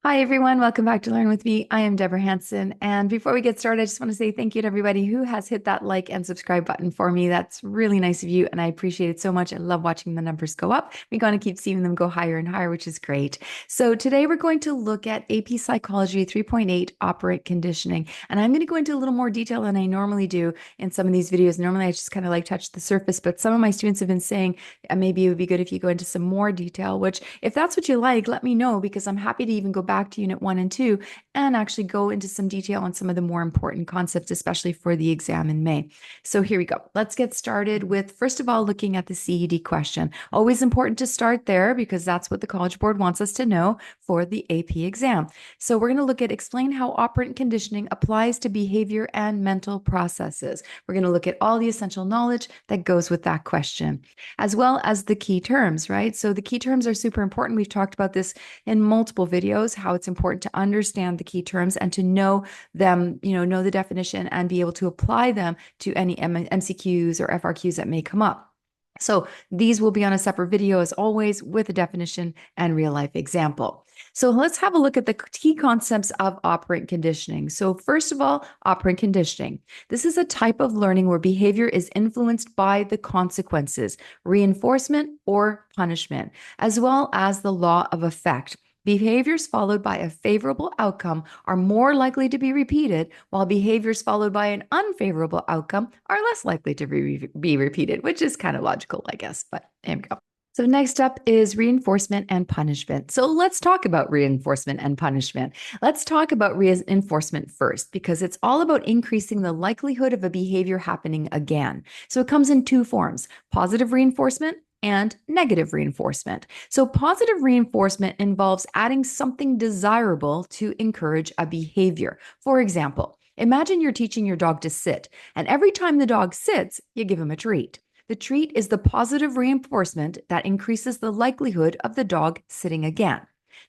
Hi, everyone. Welcome back to Learn with Me. I am Deborah Hanson. And before we get started, I just want to say thank you to everybody who has hit that like and subscribe button for me. That's really nice of you. And I appreciate it so much. I love watching the numbers go up. We're going to keep seeing them go higher and higher, which is great. So today we're going to look at AP Psychology 3.8 Operant Conditioning. And I'm going to go into a little more detail than I normally do in some of these videos. Normally, I just kind of like touch the surface, but some of my students have been saying maybe it would be good if you go into some more detail, which if that's what you like, let me know because I'm happy to even go back to Unit 1 and 2 and actually go into some detail on some of the more important concepts, especially for the exam in May. So here we go. Let's get started with, first of all, looking at the CED question. Always important to start there because that's what the College Board wants us to know for the AP exam. So we're going to look at explain how operant conditioning applies to behavior and mental processes. We're going to look at all the essential knowledge that goes with that question, as well as the key terms, right? So the key terms are super important. We've talked about this in multiple videos, how it's important to understand the key terms and to know them, know the definition and be able to apply them to any MCQs or FRQs that may come up. So these will be on a separate video as always with a definition and real life example. So let's have a look at the key concepts of operant conditioning. So first of all, operant conditioning. This is a type of learning where behavior is influenced by the consequences, reinforcement or punishment, as well as the law of effect. Behaviors followed by a favorable outcome are more likely to be repeated, while behaviors followed by an unfavorable outcome are less likely to be repeated, which is kind of logical, I guess, but here we go. So next up is reinforcement and punishment. So let's talk about reinforcement and punishment. Let's talk about reinforcement first, because it's all about increasing the likelihood of a behavior happening again. So it comes in two forms: positive reinforcement and negative reinforcement. So positive reinforcement involves adding something desirable to encourage a behavior. For example, imagine you're teaching your dog to sit, and every time the dog sits, you give him a treat. The treat is the positive reinforcement that increases the likelihood of the dog sitting again.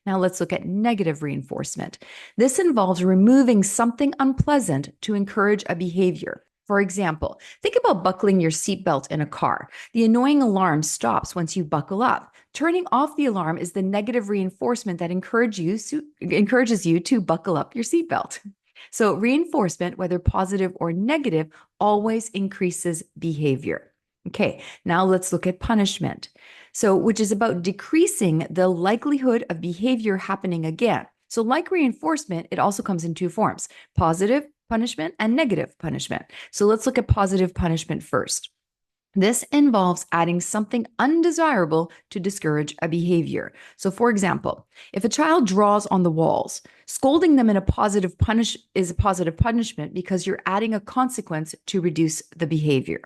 Now let's look at negative reinforcement. This involves removing something unpleasant to encourage a behavior. For example, think about buckling your seatbelt in a car. The annoying alarm stops once you buckle up. Turning off the alarm is the negative reinforcement that encourages you to buckle up your seatbelt. So reinforcement, whether positive or negative, always increases behavior. Okay, now let's look at punishment. So, which is about decreasing the likelihood of behavior happening again. So, like reinforcement, it also comes in two forms: positive punishment and negative punishment. So, let's look at positive punishment first. This involves adding something undesirable to discourage a behavior. So, for example, if a child draws on the walls, scolding them is a positive punishment because you're adding a consequence to reduce the behavior.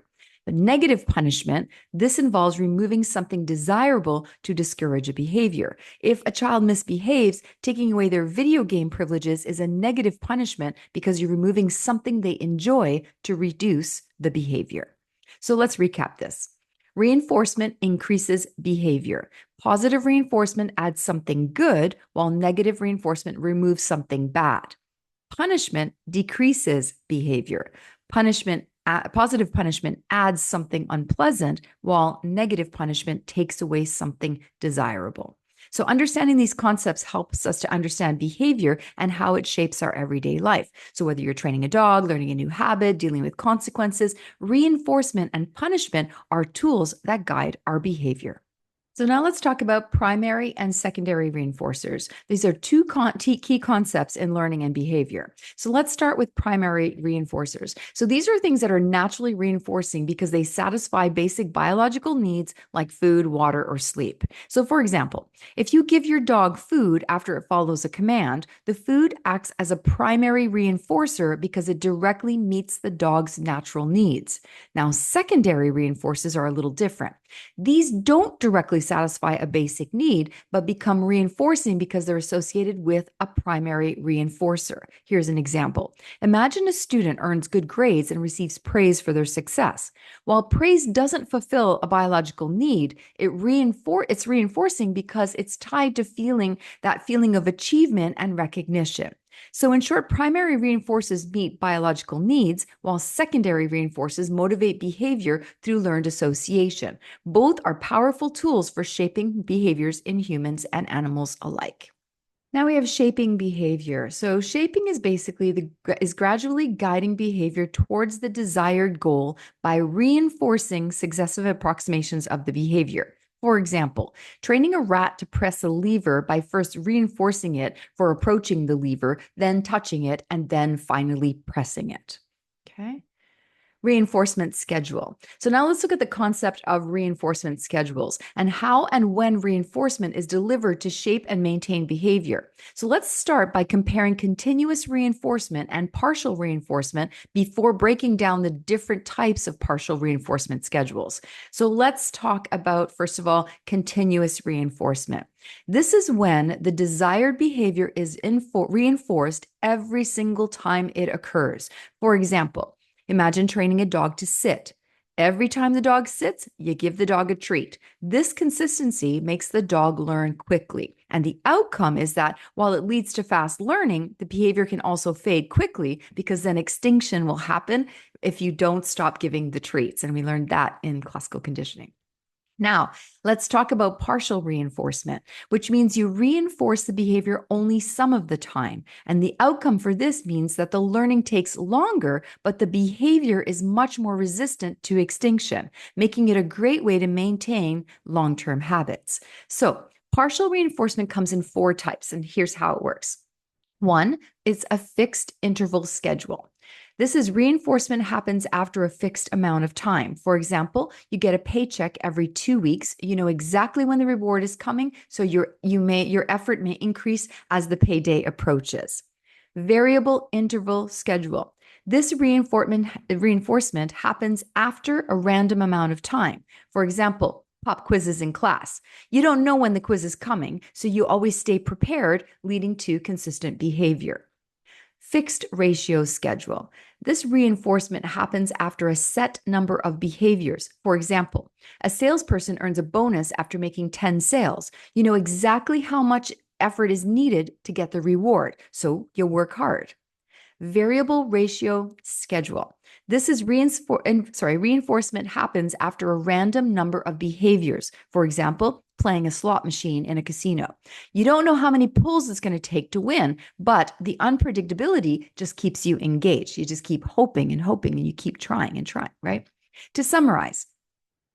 The negative punishment, this involves removing something desirable to discourage a behavior. If a child misbehaves, taking away their video game privileges is a negative punishment because you're removing something they enjoy to reduce the behavior. So let's recap this. Reinforcement increases behavior. Positive reinforcement adds something good, while negative reinforcement removes something bad. Punishment decreases behavior. Positive punishment adds something unpleasant, while negative punishment takes away something desirable. So understanding these concepts helps us to understand behavior and how it shapes our everyday life. So whether you're training a dog, learning a new habit, dealing with consequences, reinforcement and punishment are tools that guide our behavior. So now let's talk about primary and secondary reinforcers. These are two key concepts in learning and behavior. So let's start with primary reinforcers. So these are things that are naturally reinforcing because they satisfy basic biological needs like food, water, or sleep. So for example, if you give your dog food after it follows a command, the food acts as a primary reinforcer because it directly meets the dog's natural needs. Now, secondary reinforcers are a little different. These don't directly satisfy a basic need, but become reinforcing because they're associated with a primary reinforcer. Here's an example. Imagine a student earns good grades and receives praise for their success. While praise doesn't fulfill a biological need, it's reinforcing because it's tied to that feeling of achievement and recognition. So in short, primary reinforcers meet biological needs, while secondary reinforcers motivate behavior through learned association. Both are powerful tools for shaping behaviors in humans and animals alike. Now we have shaping behavior. So shaping is basically is gradually guiding behavior towards the desired goal by reinforcing successive approximations of the behavior. For example, training a rat to press a lever by first reinforcing it for approaching the lever, then touching it, and then finally pressing it. Okay. Reinforcement schedule. So now let's look at the concept of reinforcement schedules and how and when reinforcement is delivered to shape and maintain behavior. So let's start by comparing continuous reinforcement and partial reinforcement before breaking down the different types of partial reinforcement schedules. So let's talk about, first of all, continuous reinforcement. This is when the desired behavior is reinforced every single time it occurs. For example, imagine training a dog to sit. Every time the dog sits, you give the dog a treat. This consistency makes the dog learn quickly. And the outcome is that while it leads to fast learning, the behavior can also fade quickly because then extinction will happen if you don't stop giving the treats. And we learned that in classical conditioning. Now, let's talk about partial reinforcement, which means you reinforce the behavior only some of the time. And the outcome for this means that the learning takes longer, but the behavior is much more resistant to extinction, making it a great way to maintain long-term habits. So, partial reinforcement comes in 4 types, and here's how it works. 1, it's a fixed interval schedule. This is reinforcement happens after a fixed amount of time. For example, you get a paycheck every 2 weeks. You know exactly when the reward is coming, so your effort may increase as the payday approaches. Variable interval schedule. This reinforcement happens after a random amount of time. For example, pop quizzes in class. You don't know when the quiz is coming, so you always stay prepared, leading to consistent behavior. Fixed ratio schedule. This reinforcement happens after a set number of behaviors. For example, a salesperson earns a bonus after making 10 sales. You know exactly how much effort is needed to get the reward, so you'll work hard. Variable ratio schedule. This is reinforcement happens after a random number of behaviors. For example, playing a slot machine in a casino. You don't know how many pulls it's going to take to win, but the unpredictability just keeps you engaged. You just keep hoping and hoping, and you keep trying and trying, right? To summarize,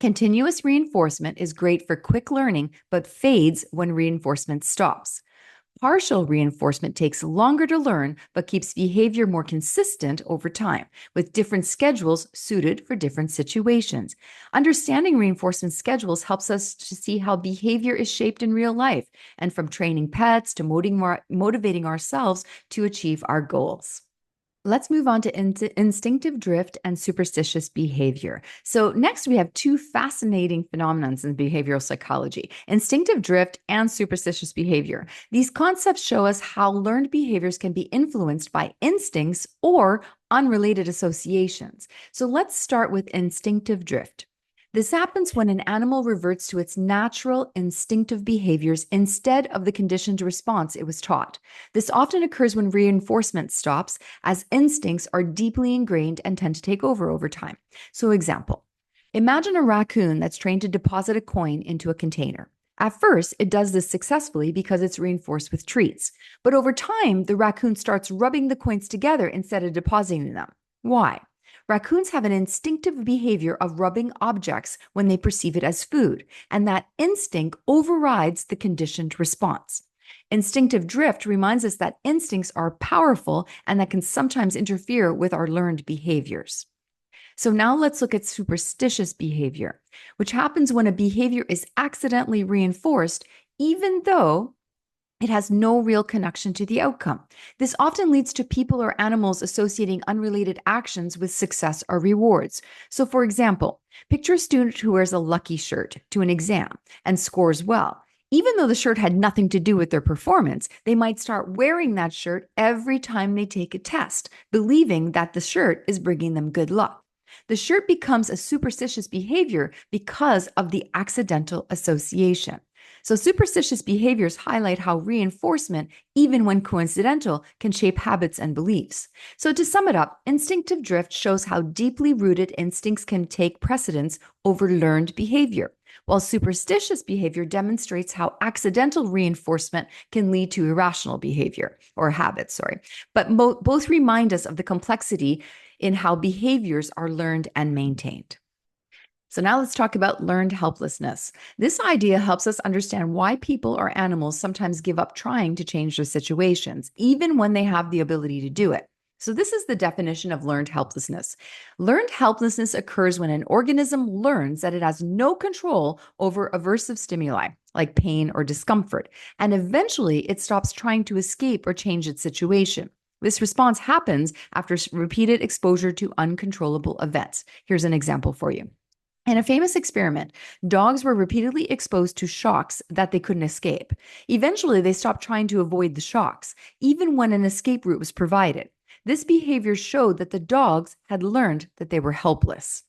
continuous reinforcement is great for quick learning, but fades when reinforcement stops. Partial reinforcement takes longer to learn, but keeps behavior more consistent over time, with different schedules suited for different situations. Understanding reinforcement schedules helps us to see how behavior is shaped in real life, and from training pets to motivating ourselves to achieve our goals. Let's move on to instinctive drift and superstitious behavior. So next we have 2 fascinating phenomena in behavioral psychology, instinctive drift and superstitious behavior. These concepts show us how learned behaviors can be influenced by instincts or unrelated associations. So let's start with instinctive drift. This happens when an animal reverts to its natural instinctive behaviors instead of the conditioned response it was taught. This often occurs when reinforcement stops, as instincts are deeply ingrained and tend to take over time. So, example, imagine a raccoon that's trained to deposit a coin into a container. At first, it does this successfully because it's reinforced with treats. But over time, the raccoon starts rubbing the coins together instead of depositing them. Why? Raccoons have an instinctive behavior of rubbing objects when they perceive it as food, and that instinct overrides the conditioned response. Instinctive drift reminds us that instincts are powerful and that can sometimes interfere with our learned behaviors. So now let's look at superstitious behavior, which happens when a behavior is accidentally reinforced, even though it has no real connection to the outcome. This often leads to people or animals associating unrelated actions with success or rewards. So, for example, picture a student who wears a lucky shirt to an exam and scores well. Even though the shirt had nothing to do with their performance, they might start wearing that shirt every time they take a test, believing that the shirt is bringing them good luck. The shirt becomes a superstitious behavior because of the accidental association. So superstitious behaviors highlight how reinforcement, even when coincidental, can shape habits and beliefs. So to sum it up, instinctive drift shows how deeply rooted instincts can take precedence over learned behavior. while superstitious behavior demonstrates how accidental reinforcement can lead to irrational behavior or habits, sorry. But both remind us of the complexity in how behaviors are learned and maintained. So now let's talk about learned helplessness. This idea helps us understand why people or animals sometimes give up trying to change their situations, even when they have the ability to do it. So, this is the definition of learned helplessness. Learned helplessness occurs when an organism learns that it has no control over aversive stimuli, like pain or discomfort, and eventually it stops trying to escape or change its situation. This response happens after repeated exposure to uncontrollable events. Here's an example for you. In a famous experiment, dogs were repeatedly exposed to shocks that they couldn't escape. Eventually, they stopped trying to avoid the shocks, even when an escape route was provided. This behavior showed that the dogs had learned that they were helpless.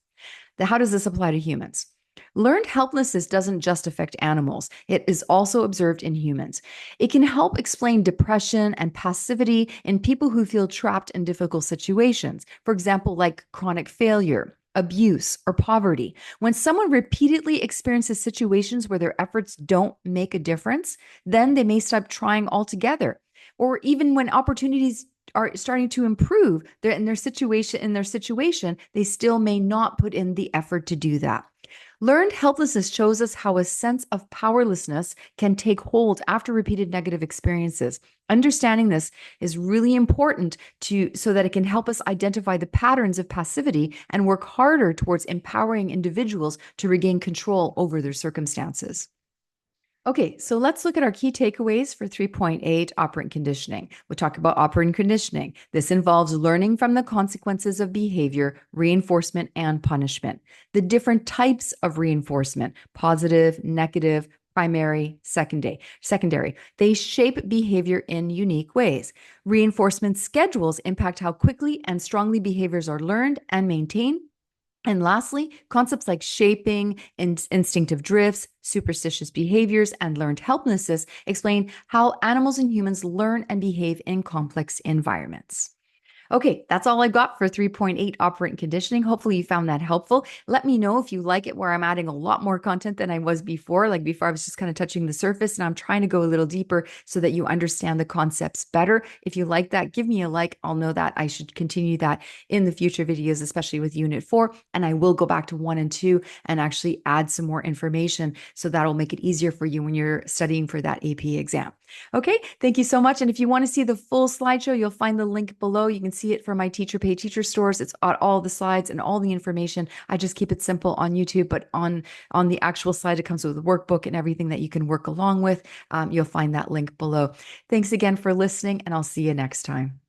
Now, how does this apply to humans? Learned helplessness doesn't just affect animals, it is also observed in humans. It can help explain depression and passivity in people who feel trapped in difficult situations, for example, like chronic failure, abuse, or poverty. When someone repeatedly experiences situations where their efforts don't make a difference, then they may stop trying altogether. Or even when opportunities are starting to improve in their situation, they still may not put in the effort to do that. Learned helplessness shows us how a sense of powerlessness can take hold after repeated negative experiences. Understanding this is really important so that it can help us identify the patterns of passivity and work harder towards empowering individuals to regain control over their circumstances. Okay, so let's look at our key takeaways for 3.8 operant conditioning. We'll talk about operant conditioning. This involves learning from the consequences of behavior, reinforcement, and punishment. The different types of reinforcement, positive, negative, primary, secondary. They shape behavior in unique ways. Reinforcement schedules impact how quickly and strongly behaviors are learned and maintained. And lastly, concepts like shaping, instinctive drifts, superstitious behaviors, and learned helplessness explain how animals and humans learn and behave in complex environments. Okay, that's all I've got for 3.8 operant conditioning. Hopefully you found that helpful. Let me know if you like it, where I'm adding a lot more content than I was before. Like before, I was just kind of touching the surface, and I'm trying to go a little deeper so that you understand the concepts better. If you like that, give me a like. I'll know that I should continue that in the future videos, especially with Unit 4. And I will go back to 1 and 2 and actually add some more information. So that'll make it easier for you when you're studying for that AP exam. Okay, thank you so much. And if you want to see the full slideshow, you'll find the link below. You can see it from my Teacher Pay Teacher stores. It's got all the slides and all the information. I just keep it simple on YouTube, but on the actual slide, it comes with a workbook and everything that you can work along with. You'll find that link below. Thanks again for listening, and I'll see you next time.